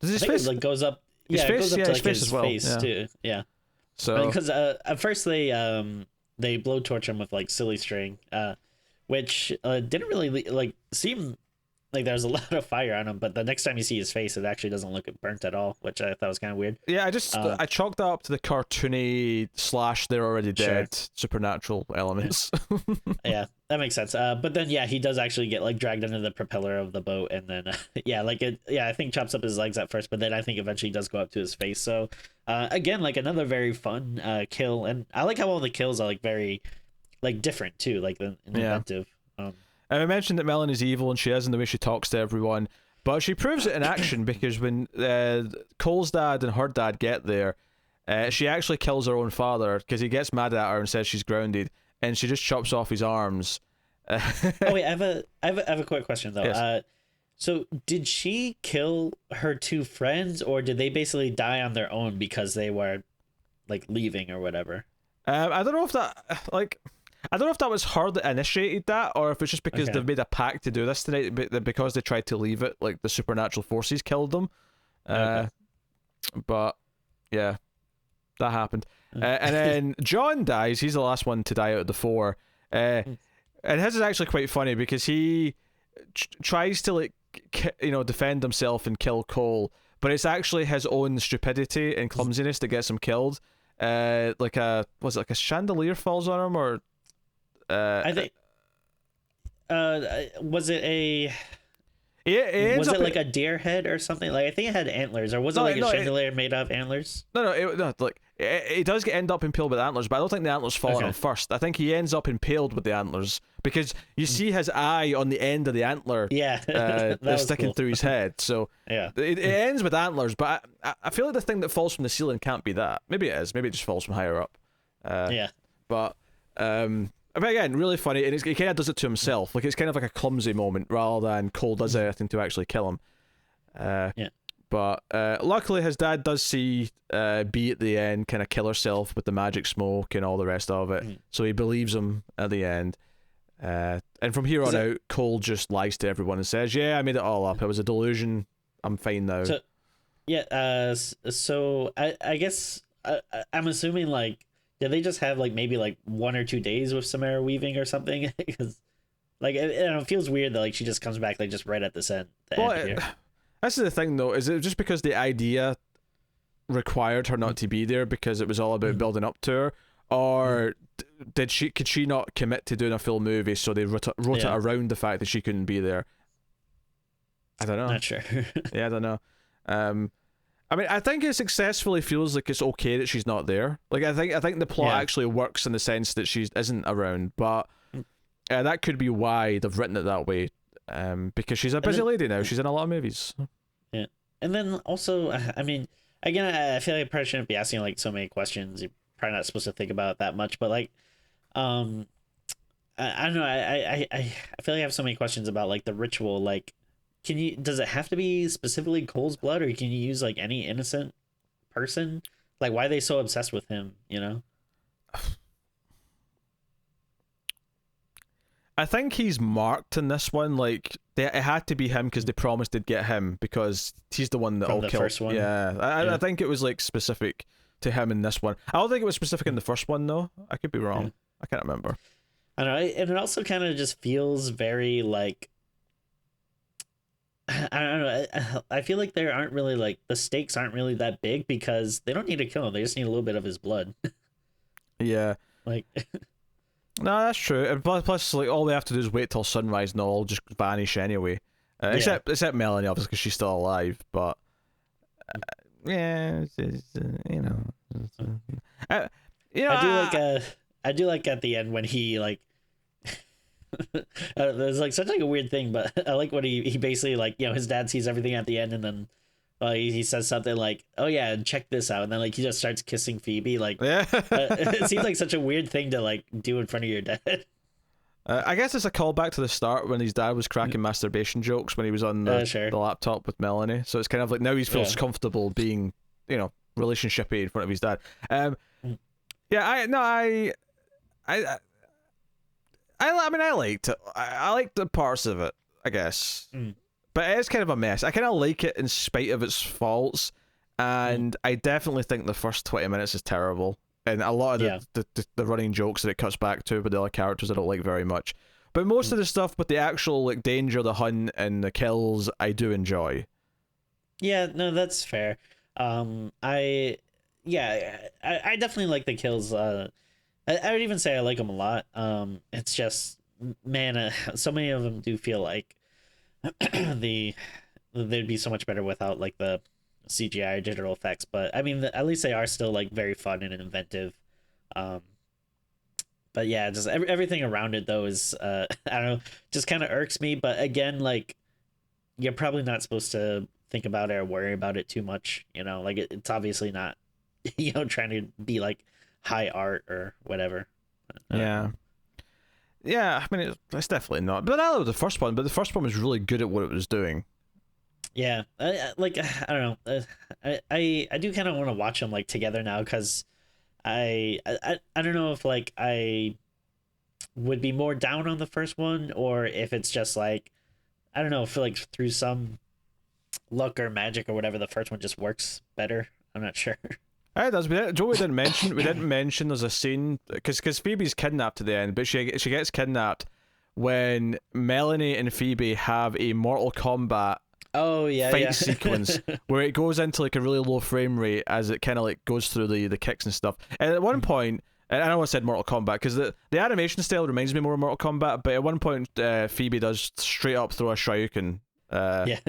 his face like goes up? Yeah, it goes up to like his face too. Yeah. So because at first they blowtorch him with like silly string, which didn't really like seem like there was a lot of fire on him, but the next time you see his face, it actually doesn't look burnt at all, which I thought was kind of weird. Yeah, I chalked that up to the cartoony / they're already dead supernatural elements. Yeah, that makes sense. But then he does actually get like dragged under the propeller of the boat, and then I think chops up his legs at first, but then I think eventually does go up to his face. So again, like another very fun kill, and I like how all the kills are like very like different too, like inventive. And I mentioned that Melanie's evil, and she is in the way she talks to everyone, but she proves it in action because when Cole's dad and her dad get there, she actually kills her own father because he gets mad at her and says she's grounded, and she just chops off his arms. Oh wait, I have a quick question though. Yes. So did she kill her two friends, or did they basically die on their own because they were like leaving or whatever? I don't know if that was her that initiated that, or if it's just because they've made a pact to do this tonight, because they tried to leave it, like the supernatural forces killed them. But yeah, that happened. And then John dies. He's the last one to die out of the four. And his is actually quite funny because he tries to like defend himself and kill Cole, but it's actually his own stupidity and clumsiness that gets him killed. Like a chandelier falls on him, or I think was it a was it like a deer head or something? Like I think it had antlers, or was it like a chandelier made of antlers? No, it does end up impaled with antlers, but I don't think the antlers fall on him first. I think he ends up impaled with the antlers because you see his eye on the end of the antler sticking through his head. So it ends with antlers, but I feel like the thing that falls from the ceiling can't be that. Maybe it is. Maybe it just falls from higher up. But again, really funny, and he kind of does it to himself. Like it's kind of like a clumsy moment rather than Cole does anything to actually kill him. But luckily, his dad does see B at the end kind of kill herself with the magic smoke and all the rest of it. So he believes him at the end. And from here on out, Cole just lies to everyone and says, "Yeah, I made it all up. It was a delusion. I'm fine now." So, yeah. So I guess I'm assuming like, did they just have like maybe like 1 or 2 days with Samara Weaving or something? Because like it feels weird that like she just comes back like just right at the end. This is the thing though. Is it just because the idea required her not to be there because it was all about building up to her, or could she not commit to doing a full movie, so they wrote it around the fact that she couldn't be there? I don't know. Not sure. Yeah, I don't know. I mean, I think it successfully feels like it's okay that she's not there. Like, I think the plot actually works in the sense that she isn't around, but that could be why they've written it that way. Because she's a busy lady now. She's in a lot of movies. Yeah, and then also, I mean, again, I feel like I probably shouldn't be asking like so many questions. You're probably not supposed to think about it that much, but like, I don't know. I feel like I have so many questions about like the ritual. Like, does it have to be specifically Cole's blood, or can you use like any innocent person? Like, why are they so obsessed with him? You know. I think he's marked in this one. Like, it had to be him because they promised they'd get him because he's the one that all killed. First one. Yeah, I think it was like specific to him in this one. I don't think it was specific in the first one though. I could be wrong. Yeah. I can't remember. I don't know, and it also kind of just feels very like, I don't know. I feel like there aren't really like the stakes aren't really that big because they don't need to kill him. They just need a little bit of his blood. Yeah. Like. No, that's true. And plus, like, all they have to do is wait till sunrise and they'll all just vanish anyway. Except Melanie, obviously, because she's still alive. But yeah, you know. I do like at the end when he like. There's like such like a weird thing, but I like when he basically like, you know, his dad sees everything at the end and then he says something like, "Oh yeah, check this out," and then like he just starts kissing Phoebe. Like, it seems like such a weird thing to like do in front of your dad. I guess it's a callback to the start when his dad was cracking masturbation jokes when he was on the laptop with Melanie. So it's kind of like now he feels comfortable being, you know, relationshipy in front of his dad. I mean, I liked it. I liked the parts of it, I guess. But it is kind of a mess. I kind of like it in spite of its faults, and I definitely think the first 20 minutes is terrible. And a lot of the running jokes that it cuts back to with the other characters I don't like very much. But most of the stuff with the actual like danger, the hunt, and the kills, I do enjoy. Yeah, no, that's fair. I definitely like the kills. I would even say I like them a lot. It's just, man, so many of them do feel like they'd be so much better without like the CGI or digital effects. But I mean, at least they are still like very fun and inventive. But yeah, just everything around it though is I don't know, just kind of irks me. But again, like, you're probably not supposed to think about it or worry about it too much. You know, like it's obviously not, you know, trying to be like high art or whatever. Yeah, I mean, it's definitely not. But I love the first one. But the first one was really good at what it was doing. Yeah, I don't know. I do kind of want to watch them like together now because I don't know if like I would be more down on the first one or if it's just like, I don't know, if like through some luck or magic or whatever the first one just works better. I'm not sure. It does. We didn't mention there's a scene because Phoebe's kidnapped at the end, but she gets kidnapped when Melanie and Phoebe have a Mortal Kombat fight sequence where it goes into like a really low frame rate as it kind of like goes through the kicks and stuff. And at one point, and I know I said Mortal Kombat because the animation style reminds me more of Mortal Kombat, but at one point Phoebe does straight up throw a Shoryuken at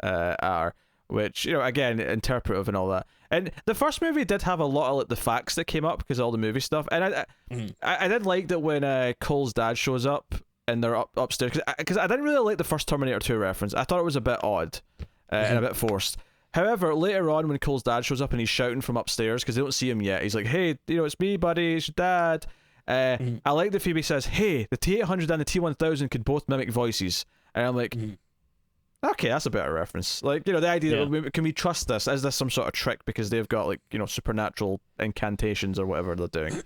her, which, you know, again, interpretive and all that. And the first movie did have a lot of like the facts that came up because of all the movie stuff, and I did like that when Cole's dad shows up and they're upstairs because I didn't really like the first Terminator 2 reference. I thought it was a bit odd and a bit forced. However, later on when Cole's dad shows up and he's shouting from upstairs because they don't see him yet, he's like, "Hey, you know, it's me, buddy, it's your dad." I like that Phoebe says, "Hey, the T800 and the T1000 could both mimic voices," and I'm like, Okay, that's a better reference. Like, you know, the idea Yeah. that can we trust this? Is this some sort of trick because they've got, like, you know, supernatural incantations or whatever they're doing?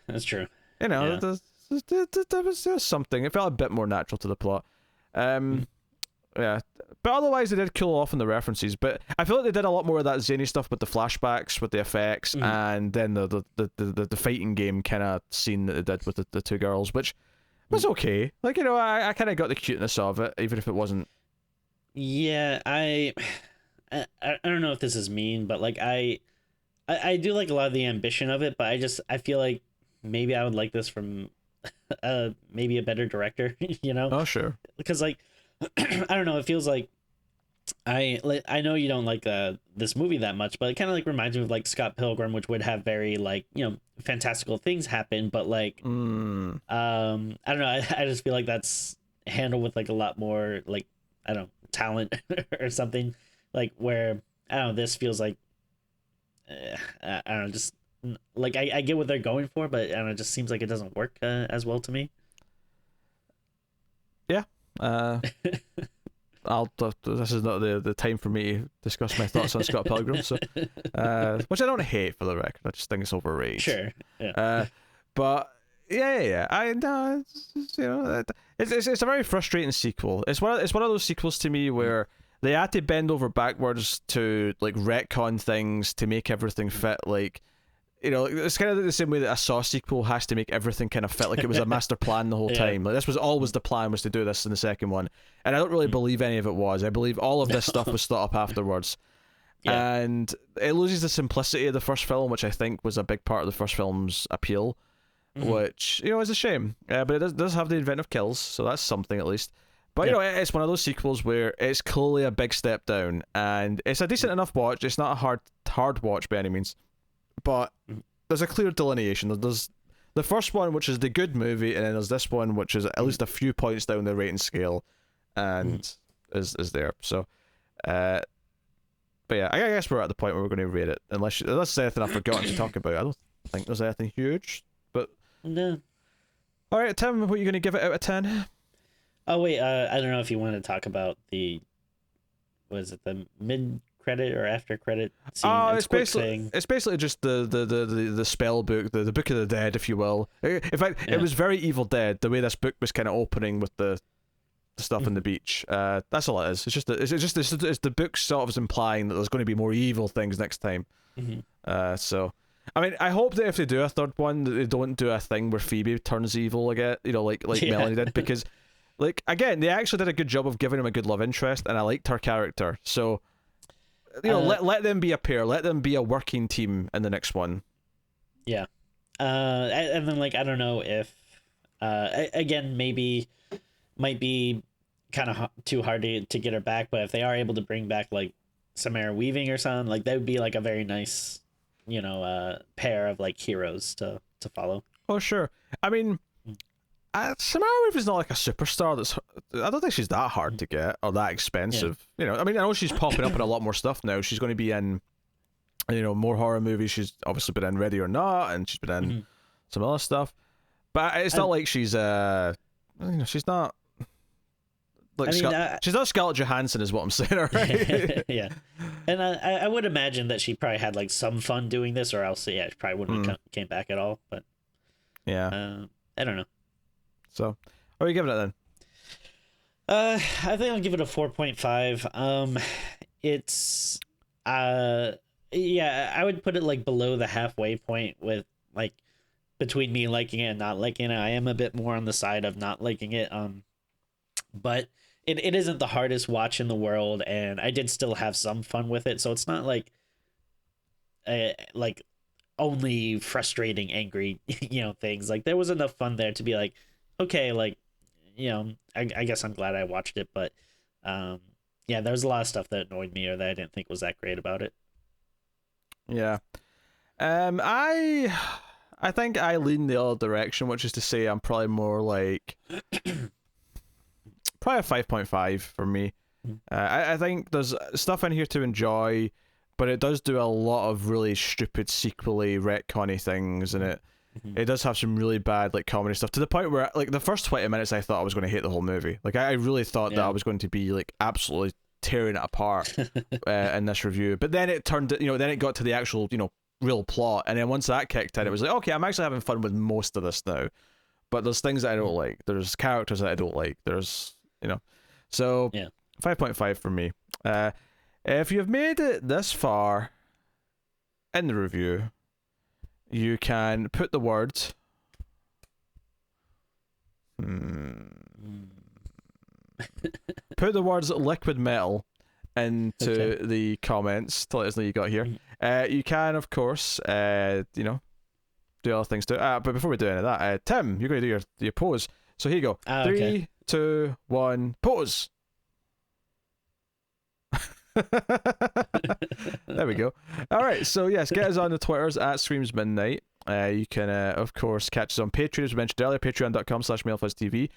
That's true. You know, Yeah. there's something. It felt a bit more natural to the plot. Mhm. Yeah, but otherwise they did cool off in the references. But I feel like they did a lot more of that zany stuff with the flashbacks, with the effects, Mhm. and then the fighting game kind of scene that they did with the two girls, which was okay. Like, you know, I kind of got the cuteness of it, even if it wasn't. Yeah, I don't know if this is mean, but like I do like a lot of the ambition of it, but I feel like maybe I would like this from maybe a better director, you know? Oh, sure. Because like I don't know, it feels like I know you don't like this movie that much, but it kind of like reminds me of like Scott Pilgrim, which would have very like, you know, fantastical things happen, but like I don't know, I just feel like that's handled with like a lot more like I don't know, talent or something, like where I don't know, this feels like I don't know, just like I get what they're going for, but I don't know, it just seems like it doesn't work as well to me. Yeah. Uh, this is not the time for me to discuss my thoughts on Scott Pilgrim, so which I don't hate for the record. I just think it's overrated. Sure. Yeah. But yeah. I know, you know, it's a very frustrating sequel. It's one of those sequels to me where they had to bend over backwards to like retcon things to make everything fit. Like, you know, it's kind of the same way that a Saw sequel has to make everything kind of fit like it was a master plan the whole Yeah. time. Like, this was always the plan, was to do this in the second one, and I don't really believe any of it was. I believe all of this stuff was thought up afterwards. Yeah. And it loses the simplicity of the first film, which I think was a big part of the first film's appeal, Mhm. which, you know, is a shame. But it does have the inventive kills, so that's something at least. But, you Yeah. know, it's one of those sequels where it's clearly a big step down, and it's a decent enough watch. It's not a hard watch by any means, but Mhm. there's a clear delineation. There's the first one, which is the good movie, and then there's this one, which is at least a few points down the rating scale, and is there. So, but yeah, I guess we're at the point where we're going to rate it, unless there's anything I've forgotten to talk about. I don't think there's anything huge. But No. all right, Tim, what are you going to give it out of 10? Oh wait, I don't know if you want to talk about the was it the mid credit or after credit scene? Oh, It's a quick thing. it's basically just the spell book, the Book of the Dead, if you will. In fact, Yeah. it was very Evil Dead. The way this book was kind of opening with the stuff on the beach. That's all it is. It's the book sort of is implying that there's going to be more evil things next time. Mhm. So, I mean, I hope that if they do a third one, that they don't do a thing where Phoebe turns evil again. You know, like Yeah. Melanie did, because, like, again, they actually did a good job of giving him a good love interest, and I liked her character. So, you know, let them be a pair. Let them be a working team in the next one. Yeah. And then like I don't know if again maybe might be kind of too hard to get her back, but if they are able to bring back like Samara Weaving or something, like that would be like a very nice, you know, pair of like heroes to follow. Oh, sure. I mean, Samara Weave is not like a superstar. I don't think she's that hard to get or that expensive. You know, I mean, I know she's popping up in a lot more stuff now. She's going to be in, you know, more horror movies. She's obviously been in Ready or Not, and she's been in some other stuff. But it's not like she's you know, she's not like I mean, she's not Scarlett Johansson, is what I'm saying. All right. yeah, and I would imagine that she probably had like some fun doing this, or else yeah, she probably wouldn't have came back at all. But yeah, I don't know. So, what are you giving it then? I think I'll give it a 4.5. It's yeah, I would put it like below the halfway point with like between me liking it and not liking it. I am a bit more on the side of not liking it. But it isn't the hardest watch in the world, and I did still have some fun with it. So it's not like only frustrating, angry, you know, things. Like there was enough fun there to be like, okay, like, you know, I guess I'm glad I watched it, but yeah, there was a lot of stuff that annoyed me or that I didn't think was that great about it. Yeah. I think I lean the other direction, which is to say I'm probably more like probably a 5.5 for me. I think there's stuff in here to enjoy, but it does do a lot of really stupid sequely retconny things, and It does have some really bad like comedy stuff to the point where like the first 20 minutes I thought I was going to hate the whole movie. Like I really thought that I was going to be like absolutely tearing it apart in this review. But then it turned, then it got to the actual, real plot, and then once that kicked in, it was like, okay, I'm actually having fun with most of this now. But there's things that I don't like. There's characters that I don't like. There's, so 5.5 for me. If you've made it this far in the review, you can put the word put the words liquid metal into the comments to let us know you got here. You can, of course, do other things too. But before we do any of that, Tim, you're going to do your pose. So here you go. 3, 2, 1, pose. There we go. All right, so yes, get us on the Twitters at Screams Midnight. You can, of course, catch us on Patreon, as we mentioned earlier, patreon.com/MailFuzzTV.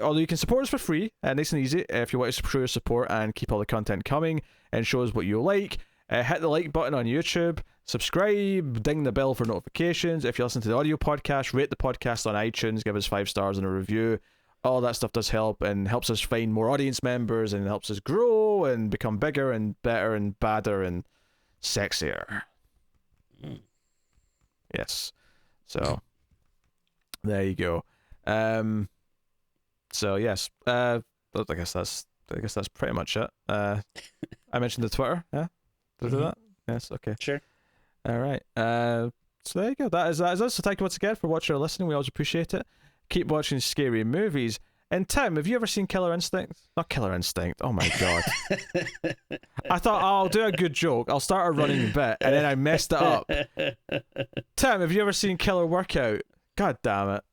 Although you can support us for free, nice and easy, if you want to show your support and keep all the content coming and show us what you like. Hit the like button on YouTube, subscribe, ding the bell for notifications. If you listen to the audio podcast, rate the podcast on iTunes, give us 5 stars and a review. All that stuff does help and helps us find more audience members and helps us grow and become bigger and better and badder and sexier. Yes. So there you go. So yes. I guess that's pretty much it. I mentioned the Twitter. Yeah. Did I do that? Yes. Okay. Sure. All right. So there you go. That is us. So thank you once again for watching or listening. We always appreciate it. Keep watching scary movies. And Tim, have you ever seen Killer Instinct? Not Killer Instinct. Oh my god. I thought, I'll do a good joke. I'll start a running bit, and then I messed it up. Tim, have you ever seen Killer Workout? God damn it.